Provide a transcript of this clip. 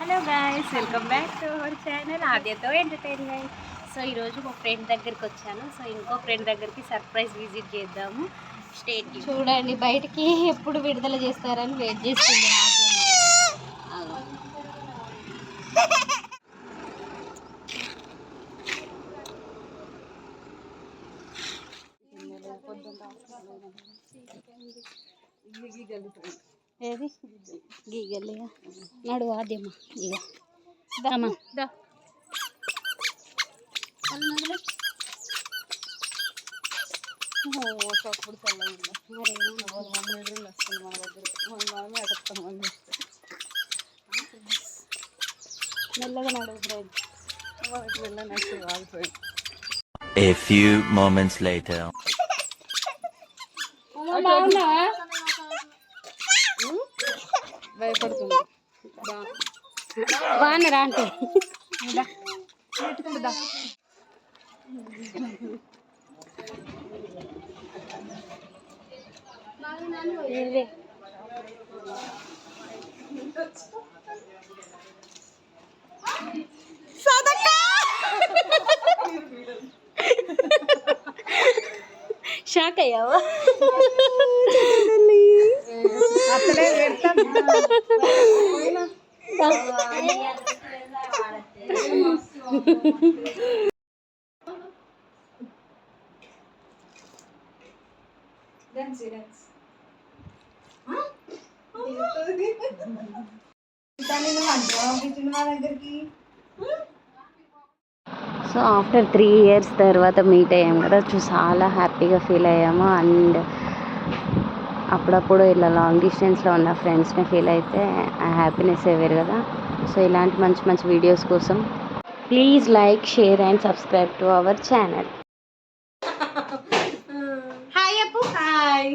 Hello guys, welcome back to our channel ఆద్యతో entertainment. So ఈరోజు మా ఫ్రెండ్ దగ్గరికి వచ్చాను. సో ఇంకో ఫ్రెండ్ దగ్గరికి సర్ప్రైజ్ విజిట్ చేద్దాము. స్టేట్ చూడండి, బయటికి ఎప్పుడు విడుదల చేస్తారని వెయిట్ చేస్తుంది. ఏది గీగలిగా నడువు ఆద్యమ్మా. ఇక దమ్మా దా ఒకప్పుడు చల్లగా వస్తుంది మన దగ్గర, మనమే అడుగుతాం. మెల్లగా నడువు ఫ్రెండ్. మనకి వెళ్ళనట్టు ఆగిపోయింది. A few moments later. భయపడుతుంది. బాగున్నారా అంటే షాక్ అయ్యావా? అప్పుడే పెడతాను. సో ఆఫ్టర్ 3 years తర్వాత మీట్ అయ్యాం కదా, చాలా హ్యాపీగా ఫీల్ అయ్యాము. అండ్ అప్పుడప్పుడు ఇలా లాంగ్ డిస్టెన్స్లో ఉన్న ఫ్రెండ్స్ని ఫీల్ అయితే ఆ హ్యాపీనెస్ వేరు కదా. సో ఇలాంటి మంచి మంచి వీడియోస్ కోసం please like, share and subscribe to our channel. Hi అప్పు. హాయ్.